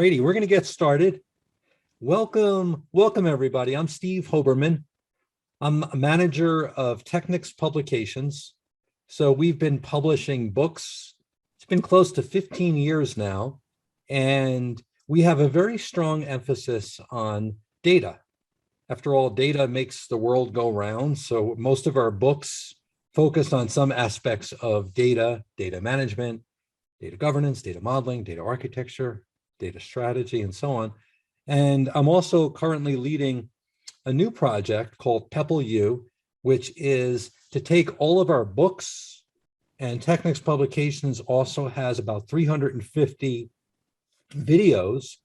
righty, we're going to get started. Welcome everybody. I'm Steve Hoberman. I'm a manager of Technics Publications. So we've been publishing books. It's been close to 15 years now, and we have a very strong emphasis on data. After all, data makes the world go round. So most of our books focus on some aspects of data management, data governance, data modeling, data architecture, data strategy, and so on. And I'm also currently leading a new project called PeppleU, which is to take all of our books, and Technics Publications also has about 350 videos,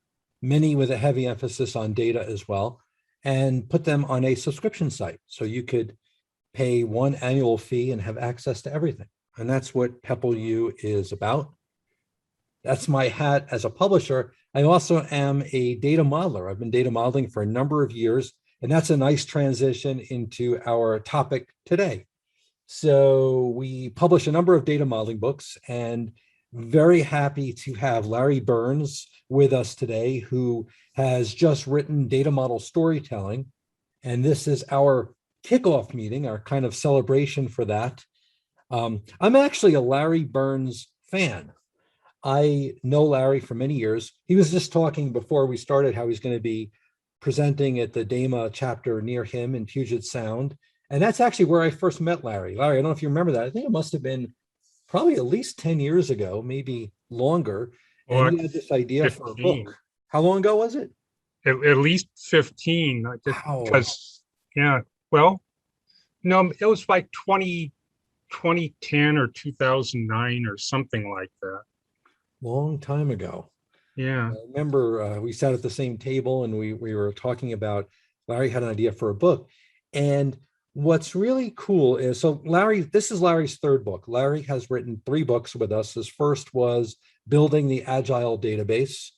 many with a heavy emphasis on data as well, and put them on a subscription site. So you could pay one annual fee and have access to everything. And that's what PeppleU is about. That's my hat as a publisher. I also am a data modeler. I've been data modeling for a number of years, and that's a nice transition into our topic today. So we publish a number of data modeling books, and very happy to have Larry Burns with us today, who has just written Data Model Storytelling. And this is our kickoff meeting, our kind of celebration for that. I'm actually a Larry Burns fan. I know Larry for many years. He was just talking before we started how he's going to be presenting at the DAMA chapter near him in Puget Sound. And that's actually where I first met Larry. Larry, I don't know if you remember that. I think it must have been probably at least 10 years ago, maybe longer. And he had this idea 15. for a book. How long ago was it? At least 15. Wow. Because, yeah, well, no, it was like 2010 or 2009 or something like that. Long time ago. Yeah. I remember we sat at the same table and we were talking about, Larry had an idea for a book. And what's really cool is, so Larry, this is Larry's third book. Larry has written 3 books with us. His first was Building the Agile Database.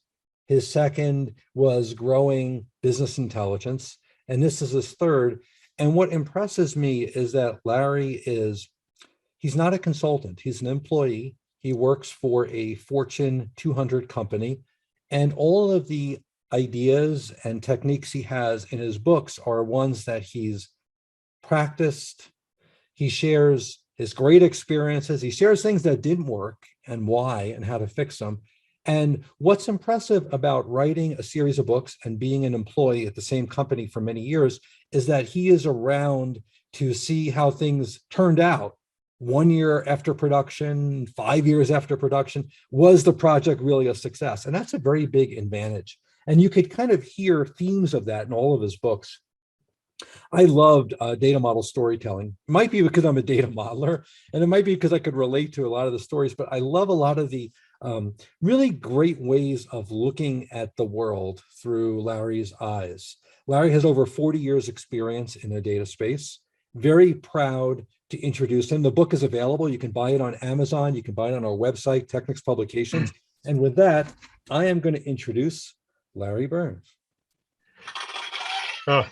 His second was Growing Business Intelligence. And this is his third. And what impresses me is that Larry he's not a consultant. He's an employee. He works for a Fortune 200 company, and all of the ideas and techniques he has in his books are ones that he's practiced. He shares his great experiences. He shares things that didn't work and why and how to fix them. And what's impressive about writing a series of books and being an employee at the same company for many years is that he is around to see how things turned out. 1 year after production, 5 years after production, was the project really a success? And that's a very big advantage. And you could kind of hear themes of that in all of his books. I loved data model storytelling. It might be because I'm a data modeler, and it might be because I could relate to a lot of the stories, but I love a lot of the really great ways of looking at the world through Larry's eyes. Larry has over 40 years experience in the data space. Very proud to introduce him. The book is available. You can buy it on Amazon. You can buy it on our website, Technics Publications. And with that, I am going to introduce Larry Burns. Oh,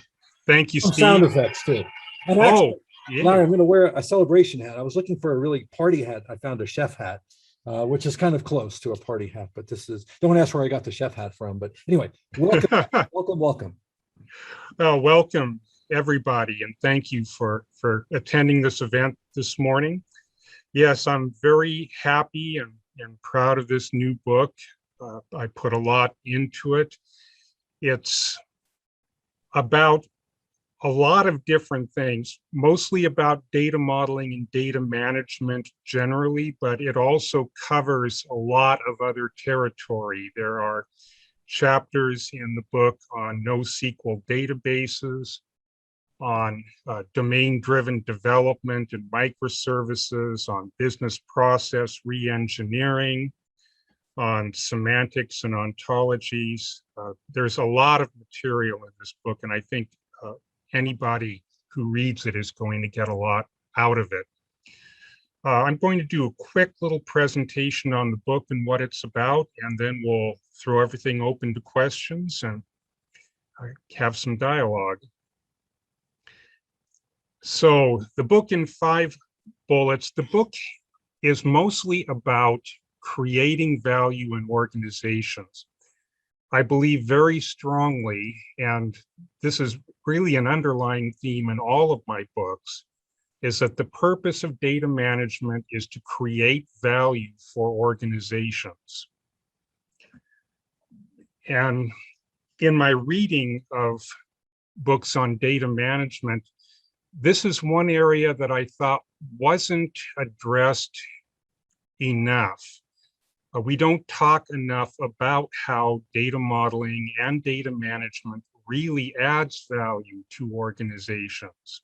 thank you, Steve. Sound effects too. And actually, yeah. Larry, I'm going to wear a celebration hat. I was looking for a really party hat. I found a chef hat, which is kind of close to a party hat, but this is, don't ask where I got the chef hat from. But anyway, welcome, welcome. Oh, welcome, everybody, and thank you for attending this event this morning. Yes, I'm very happy and proud of this new book. I put a lot into it. It's about a lot of different things, mostly about data modeling and data management generally, but it also covers a lot of other territory. There are chapters in the book on NoSQL databases, on domain-driven development and microservices, on business process re-engineering, on semantics and ontologies. There's a lot of material in this book, and I think anybody who reads it is going to get a lot out of it. I'm going to do a quick little presentation on the book and what it's about, and then we'll throw everything open to questions and have some dialogue. So the book in 5 bullets, the book is mostly about creating value in organizations. I believe very strongly, and this is really an underlying theme in all of my books, is that the purpose of data management is to create value for organizations. And in my reading of books on data management, this is one area that I thought wasn't addressed enough. We don't talk enough about how data modeling and data management really adds value to organizations.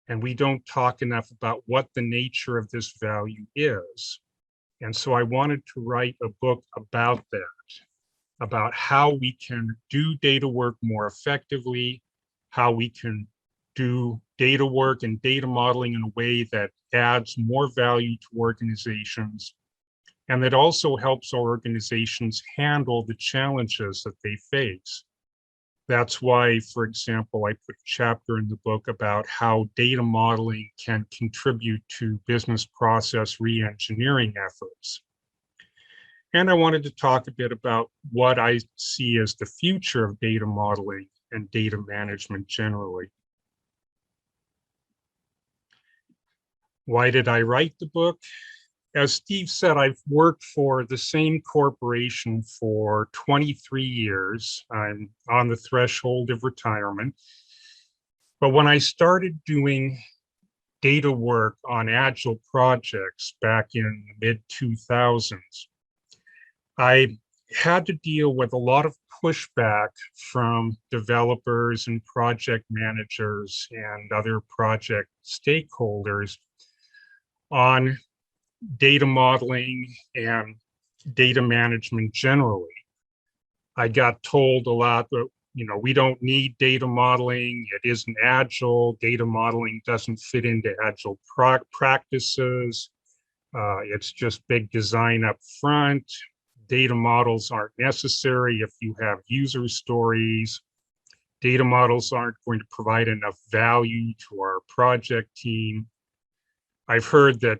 And we don't talk enough about what the nature of this value is. And so I wanted to write a book about that, about how we can do data work more effectively, how we can do data work and data modeling in a way that adds more value to organizations, and that also helps our organizations handle the challenges that they face. That's why, for example, I put a chapter in the book about how data modeling can contribute to business process re-engineering efforts. And I wanted to talk a bit about what I see as the future of data modeling and data management generally. Why did I write the book? As Steve said, I've worked for the same corporation for 23 years. I'm on the threshold of retirement. But when I started doing data work on agile projects back in the mid-2000s, I had to deal with a lot of pushback from developers and project managers and other project stakeholders on data modeling and data management generally. I got told a lot that, we don't need data modeling. It isn't agile. Data modeling doesn't fit into agile practices. It's just big design up front. Data models aren't necessary if you have user stories. Data models aren't going to provide enough value to our project team. I've heard that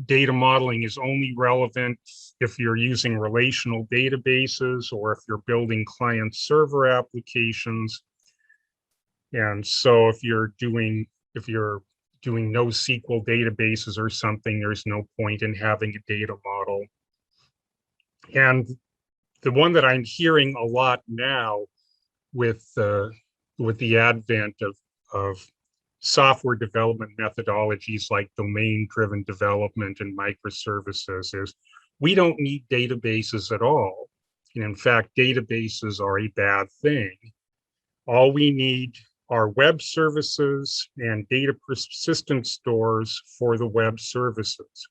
data modeling is only relevant if you're using relational databases or if you're building client server applications. And so if you're doing NoSQL databases or something, there's no point in having a data model. And the one that I'm hearing a lot now with the advent of software development methodologies like domain-driven development and microservices is we don't need databases at all. And in fact, databases are a bad thing. All we need are web services and data persistent stores for the web services.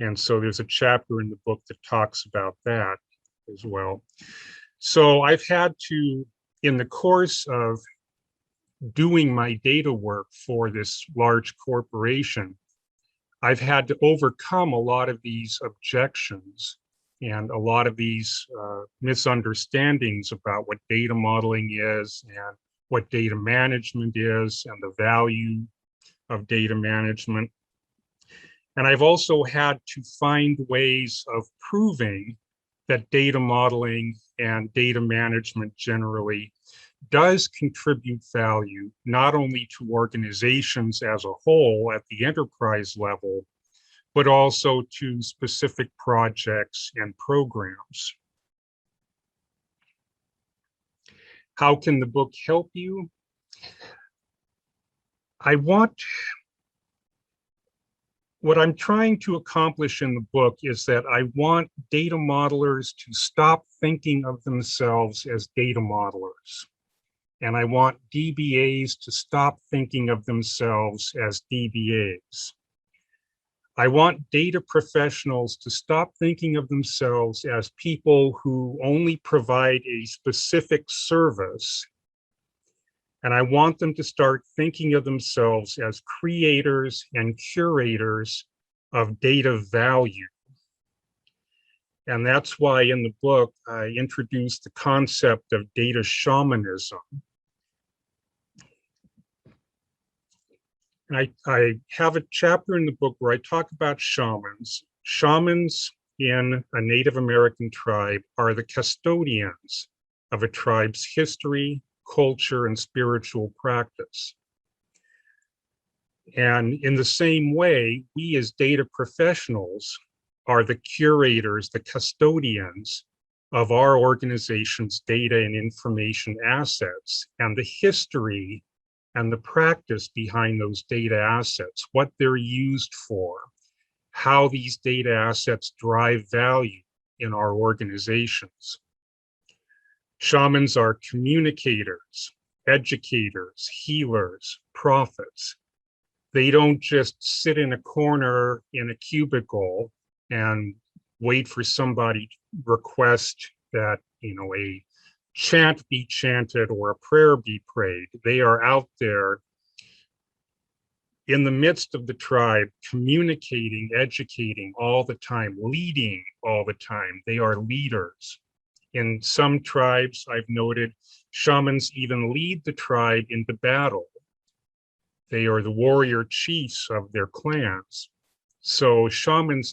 And so there's a chapter in the book that talks about that as well. So I've had to, in the course of doing my data work for this large corporation, I've had to overcome a lot of these objections and a lot of these misunderstandings about what data modeling is and what data management is and the value of data management. And I've also had to find ways of proving that data modeling and data management generally does contribute value, not only to organizations as a whole at the enterprise level, but also to specific projects and programs. How can the book help you? What I'm trying to accomplish in the book is that I want data modelers to stop thinking of themselves as data modelers. And I want DBAs to stop thinking of themselves as DBAs. I want data professionals to stop thinking of themselves as people who only provide a specific service. And I want them to start thinking of themselves as creators and curators of data value. And that's why in the book, I introduced the concept of data shamanism. And I have a chapter in the book where I talk about shamans. Shamans in a Native American tribe are the custodians of a tribe's history, culture, and spiritual practice. And in the same way, we as data professionals are the curators, the custodians of our organization's data and information assets, and the history and the practice behind those data assets, what they're used for, how these data assets drive value in our organizations. Shamans are communicators, educators, healers, prophets. They don't just sit in a corner in a cubicle and wait for somebody to request that, a chant be chanted or a prayer be prayed. They are out there in the midst of the tribe, communicating, educating all the time, leading all the time. They are leaders. In some tribes, I've noted, shamans even lead the tribe into battle. They are the warrior chiefs of their clans. So shamans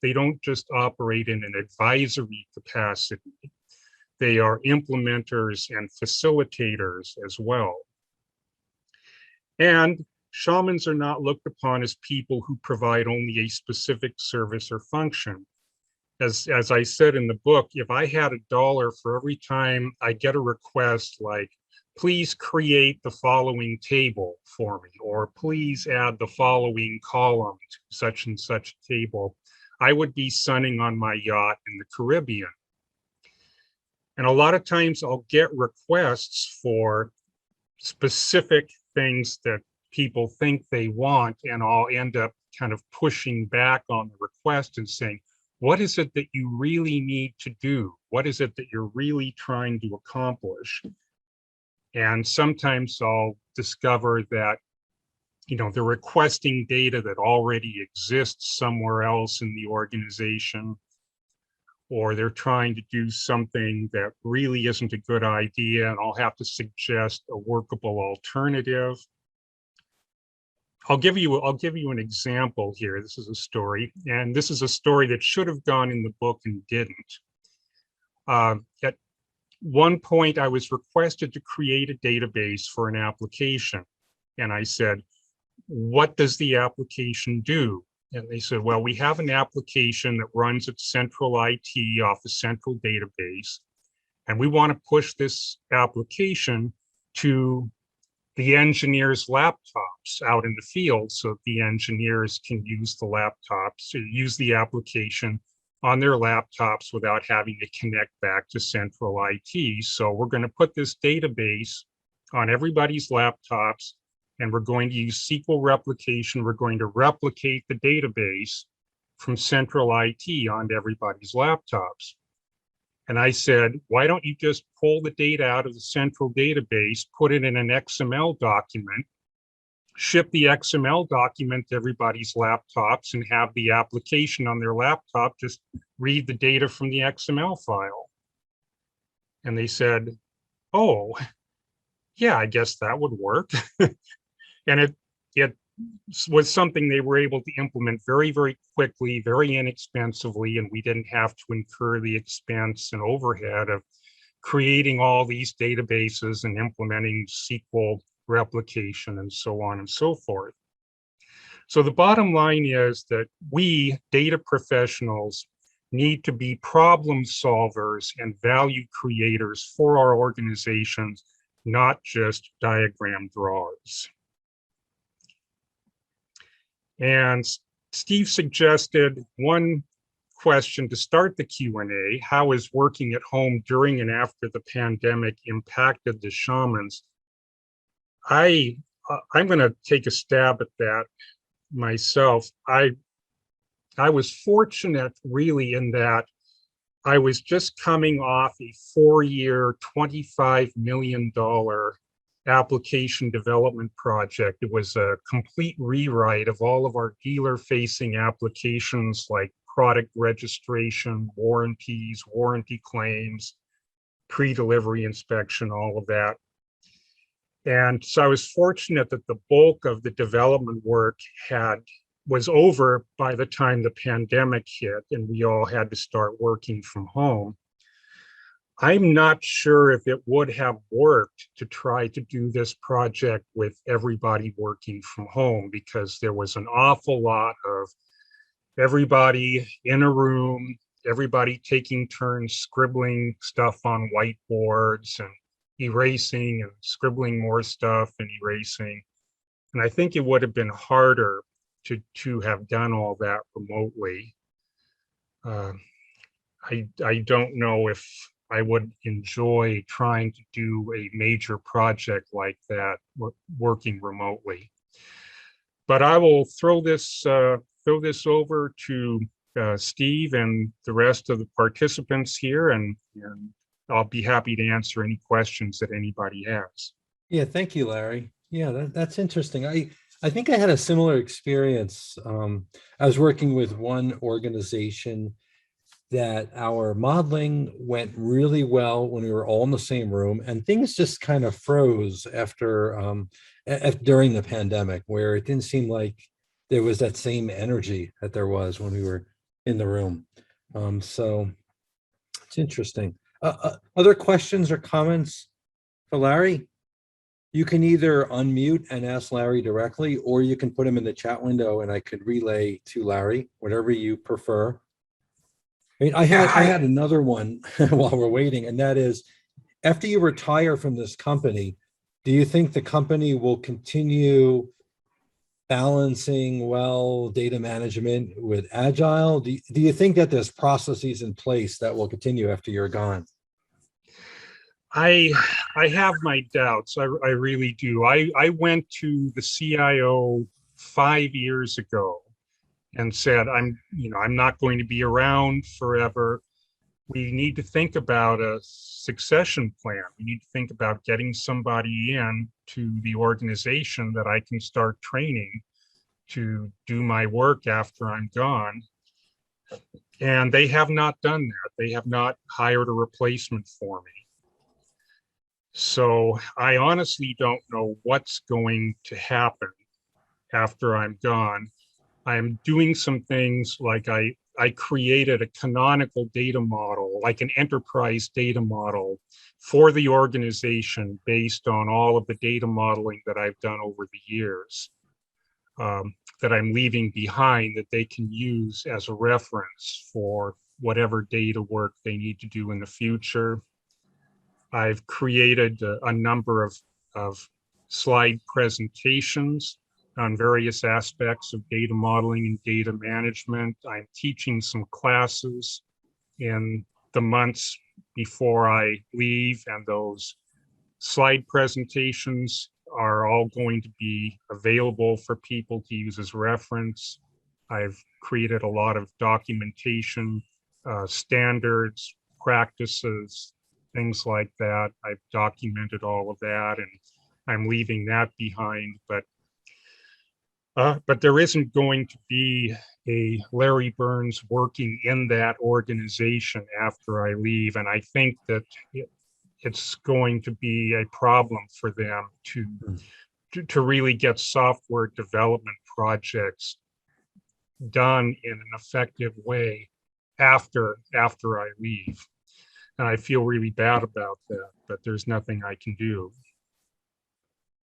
they don't just operate in an advisory capacity. They are implementers and facilitators as well. And shamans are not looked upon as people who provide only a specific service or function. As I said in the book, if I had $1 for every time I get a request like, please create the following table for me, or please add the following column to such and such table, I would be sunning on my yacht in the Caribbean. And a lot of times I'll get requests for specific things that people think they want, and I'll end up kind of pushing back on the request and saying, what is it that you really need to do? What is it that you're really trying to accomplish? And sometimes I'll discover that, they're requesting data that already exists somewhere else in the organization, or they're trying to do something that really isn't a good idea, and I'll have to suggest a workable alternative. I'll give you an example here. This is a story, and this is a story that should have gone in the book and didn't. At one point, I was requested to create a database for an application, and I said, what does the application do? And they said, well, we have an application that runs at central IT off a central database, and we want to push this application to the engineers' laptops out in the field so the engineers can use the laptops, to use the application on their laptops without having to connect back to central IT. So we're going to put this database on everybody's laptops, and we're going to use SQL replication. We're going to replicate the database from central IT onto everybody's laptops. And I said, why don't you just pull the data out of the central database, put it in an XML document, ship the XML document to everybody's laptops, and have the application on their laptop just read the data from the XML file? And they said, oh, yeah, I guess that would work. And it was something they were able to implement very, very quickly, very inexpensively, and we didn't have to incur the expense and overhead of creating all these databases and implementing SQL replication and so on and so forth. So the bottom line is that we, data professionals, need to be problem solvers and value creators for our organizations, not just diagram drawers. And Steve suggested one question to start the Q&A: how is working at home during and after the pandemic impacted the shamans? I'm going to take a stab at that myself. I was fortunate really in that I was just coming off a 4-year, $25 million application development project. It was a complete rewrite of all of our dealer-facing applications like product registration, warranties, warranty claims, pre-delivery inspection, all of that. And so I was fortunate that the bulk of the development work was over by the time the pandemic hit and we all had to start working from home. I'm not sure if it would have worked to try to do this project with everybody working from home, because there was an awful lot of everybody in a room, everybody taking turns scribbling stuff on whiteboards and erasing and scribbling more stuff and erasing. And I think it would have been harder to have done all that remotely. Uh, I don't know if I would enjoy trying to do a major project like that working remotely. But I will throw this over to Steve and the rest of the participants here, and I'll be happy to answer any questions that anybody has. Yeah, thank you, Larry. Yeah, that's interesting. I think I had a similar experience. I was working with one organization that our modeling went really well when we were all in the same room, and things just kind of froze after during the pandemic, where it didn't seem like there was that same energy that there was when we were in the room. So it's interesting. Other questions or comments for Larry? You can either unmute and ask Larry directly, or you can put him in the chat window and I could relay to Larry, whatever you prefer. I mean, I had another one while we're waiting, and that is, after you retire from this company, do you think the company will continue balancing well data management with agile? Do you think that there's processes in place that will continue after you're gone? I have my doubts. I really do. I went to the CIO 5 years ago and said, I'm not going to be around forever. We need to think about a succession plan. We need to think about getting somebody in to the organization that I can start training to do my work after I'm gone. And they have not done that. They have not hired a replacement for me. So I honestly don't know what's going to happen after I'm gone. I'm doing some things like I created a canonical data model, like an enterprise data model for the organization based on all of the data modeling that I've done over the years, that I'm leaving behind, that they can use as a reference for whatever data work they need to do in the future. I've created a number of slide presentations on various aspects of data modeling and data management. I'm teaching some classes in the months before I leave, and those slide presentations are all going to be available for people to use as reference. I've created a lot of documentation, standards, practices, things like that. I've documented all of that, and I'm leaving that behind. But there isn't going to be a Larry Burns working in that organization after I leave, and I think that it's going to be a problem for them to really get software development projects done in an effective way after I leave. And I feel really bad about that, but there's nothing I can do.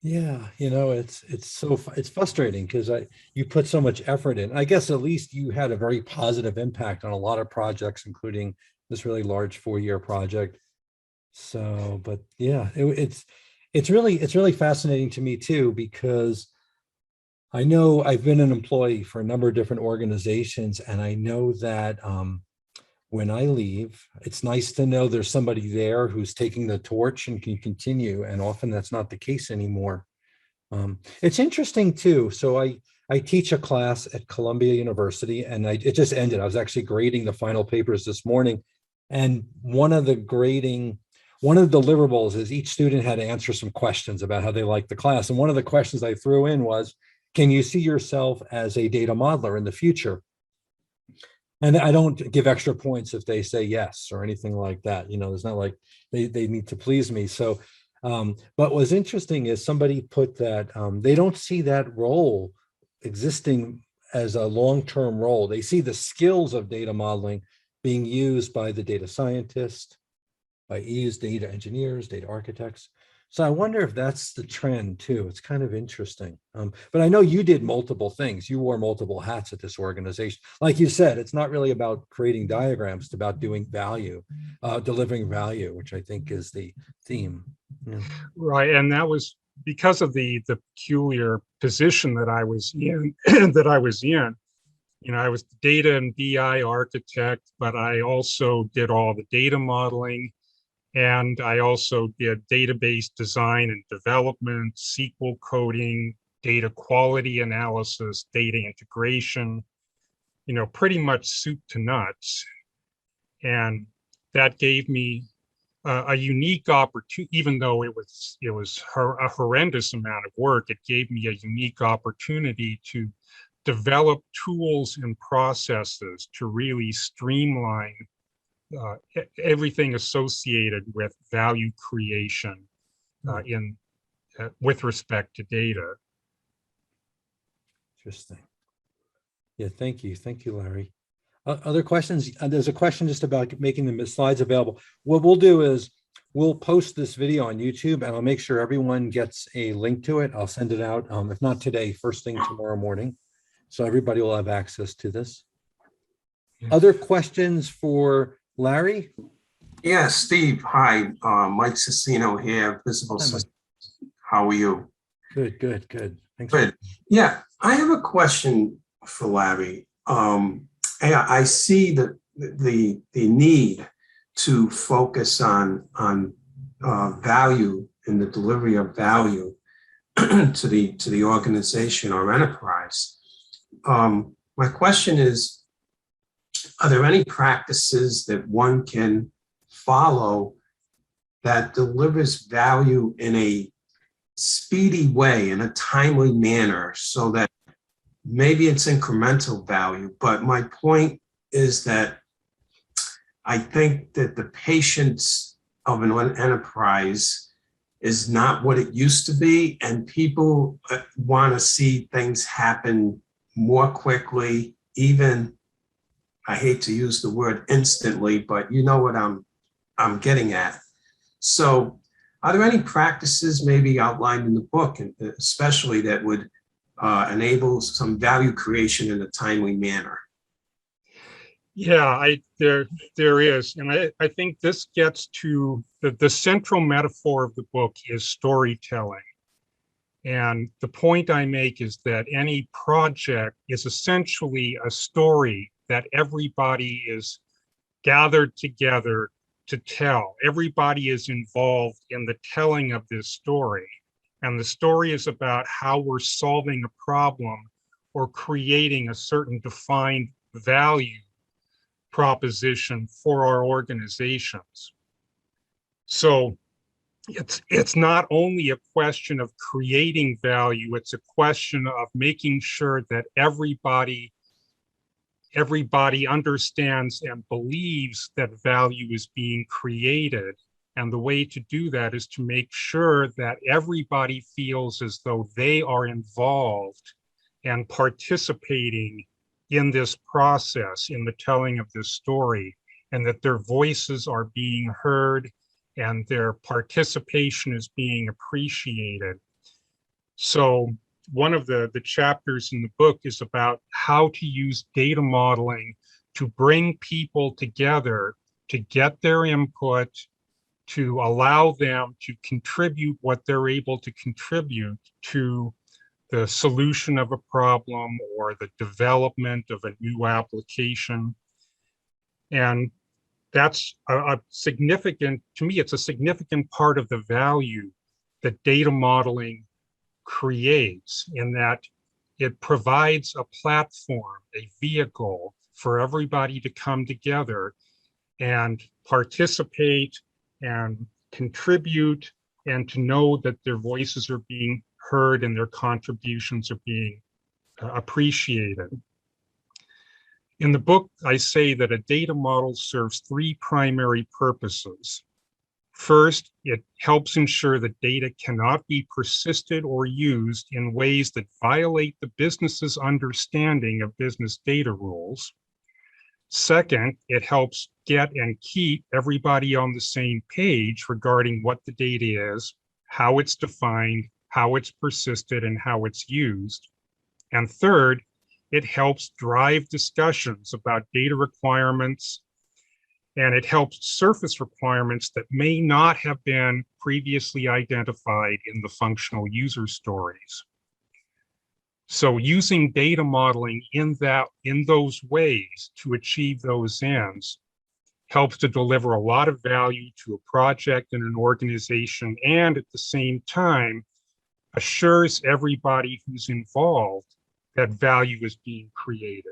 Yeah, it's frustrating because you put so much effort in. I guess at least you had a very positive impact on a lot of projects, including this really large 4-year project. So, but yeah, it's really fascinating to me too, because I know I've been an employee for a number of different organizations, and I know that when I leave, it's nice to know there's somebody there who's taking the torch and can continue. And often that's not the case anymore. It's interesting too. So I teach a class at Columbia University, and it just ended. I was actually grading the final papers this morning. And one of the deliverables is each student had to answer some questions about how they liked the class. And one of the questions I threw in was, can you see yourself as a data modeler in the future? And I don't give extra points if they say yes or anything like that. It's not like they need to please me. So, but what's interesting is somebody put that they don't see that role existing as a long-term role. They see the skills of data modeling being used by the data scientist, use data engineers, data architects. So I wonder if that's the trend too. It's kind of interesting. But I know you did multiple things. You wore multiple hats at this organization. Like you said, it's not really about creating diagrams, it's about doing value, delivering value, which I think is the theme. Yeah. Right, and that was because of the peculiar position that I was in. I was the data and BI architect, but I also did all the data modeling, and I also did database design and development, SQL coding, data quality analysis, data integration, pretty much soup to nuts. And that gave me a unique opportunity. Even though it was a horrendous amount of work, it gave me a unique opportunity to develop tools and processes to really streamline everything associated with value creation with respect to data. Interesting. Yeah, thank you, Larry. Other questions? There's a question just about making the slides available. What we'll do is we'll post this video on YouTube, and I'll make sure everyone gets a link to it. I'll send it out, if not today, first thing tomorrow morning, so everybody will have access to this. Other questions for Larry? Yeah, Steve. Hi, Mike Cicino here, Visible Systems. How are you? Good. Thanks. Good. Yeah, I have a question for Larry. I see the need to focus on value and the delivery of value to the organization or enterprise. My question is, are there any practices that one can follow that delivers value in a speedy way, in a timely manner, so that maybe it's incremental value, but my point is that I think that the patience of an enterprise is not what it used to be, and people want to see things happen more quickly, even, I hate to use the word instantly, but you know what I'm getting at. So are there any practices maybe outlined in the book, especially that would enable some value creation in a timely manner? Yeah, there is. And I think this gets to the central metaphor of the book is storytelling. And the point I make is that any project is essentially a story that everybody is gathered together to tell. Everybody is involved in the telling of this story. And the story is about how we're solving a problem or creating a certain defined value proposition for our organizations. So it's not only a question of creating value, it's a question of making sure that everybody understands and believes that value is being created. And the way to do that is to make sure that everybody feels as though they are involved and participating in this process, in the telling of this story, and that their voices are being heard and their participation is being appreciated. So one of the chapters in the book is about how to use data modeling to bring people together, to get their input, to allow them to contribute what they're able to contribute to the solution of a problem or the development of a new application. And that's a significant, to me, it's a significant part of the value that data modeling creates, in that it provides a platform, a vehicle for everybody to come together and participate and contribute, and to know that their voices are being heard and their contributions are being appreciated. In the book, I say that a data model serves three primary purposes. First, it helps ensure that data cannot be persisted or used in ways that violate the business's understanding of business data rules. Second, it helps get and keep everybody on the same page regarding what the data is, how it's defined, how it's persisted, and how it's used. And third, it helps drive discussions about data requirements, and it helps surface requirements that may not have been previously identified in the functional user stories. So using data modeling in those ways to achieve those ends helps to deliver a lot of value to a project and an organization, and at the same time assures everybody who's involved that value is being created.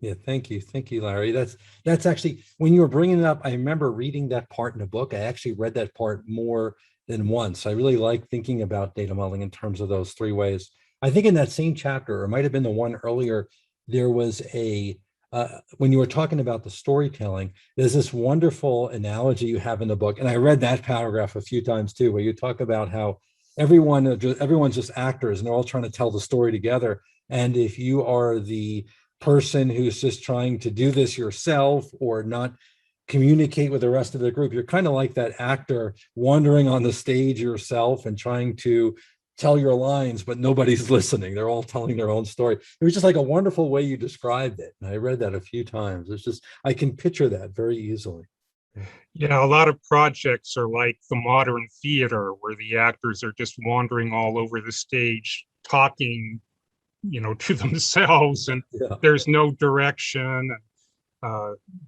Yeah, thank you. Thank you, Larry. That's actually, when you were bringing it up, I remember reading that part in the book. I actually read that part more than once. I really like thinking about data modeling in terms of those three ways. I think in that same chapter, or it might have been the one earlier, there was when you were talking about the storytelling, there's this wonderful analogy you have in the book. And I read that paragraph a few times too, where you talk about how everyone's just actors and they're all trying to tell the story together. And if you are the person who's just trying to do this yourself or not communicate with the rest of the group, you're kind of like that actor wandering on the stage yourself and trying to tell your lines, but nobody's listening. They're all telling their own story. It was just like a wonderful way you described it. And I read that a few times. It's just, I can picture that very easily. Yeah, a lot of projects are like the modern theater, where the actors are just wandering all over the stage, talking, to themselves, and Yeah. there's no direction,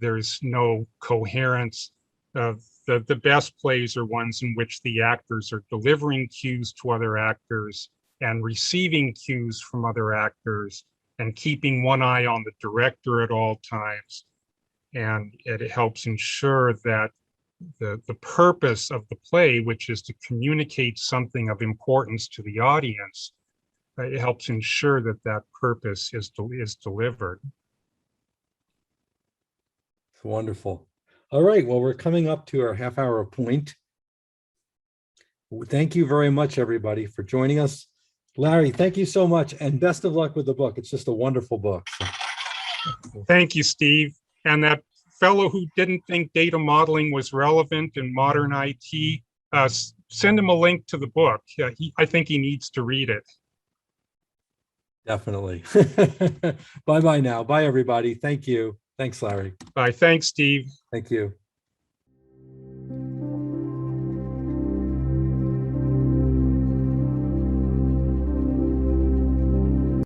there's no coherence. The best plays are ones in which the actors are delivering cues to other actors and receiving cues from other actors and keeping one eye on the director at all times. And it helps ensure that the purpose of the play, which is to communicate something of importance to the audience, it helps ensure that that purpose is delivered. It's wonderful. All right, well, we're coming up to our half-hour point. Thank you very much, everybody, for joining us. Larry, thank you so much, and best of luck with the book. It's just a wonderful book. Thank you, Steve. And that fellow who didn't think data modeling was relevant in modern IT, send him a link to the book. I think he needs to read it. Definitely. Bye-bye now. Bye, everybody. Thank you. Thanks, Larry. Bye. Thanks, Steve. Thank you.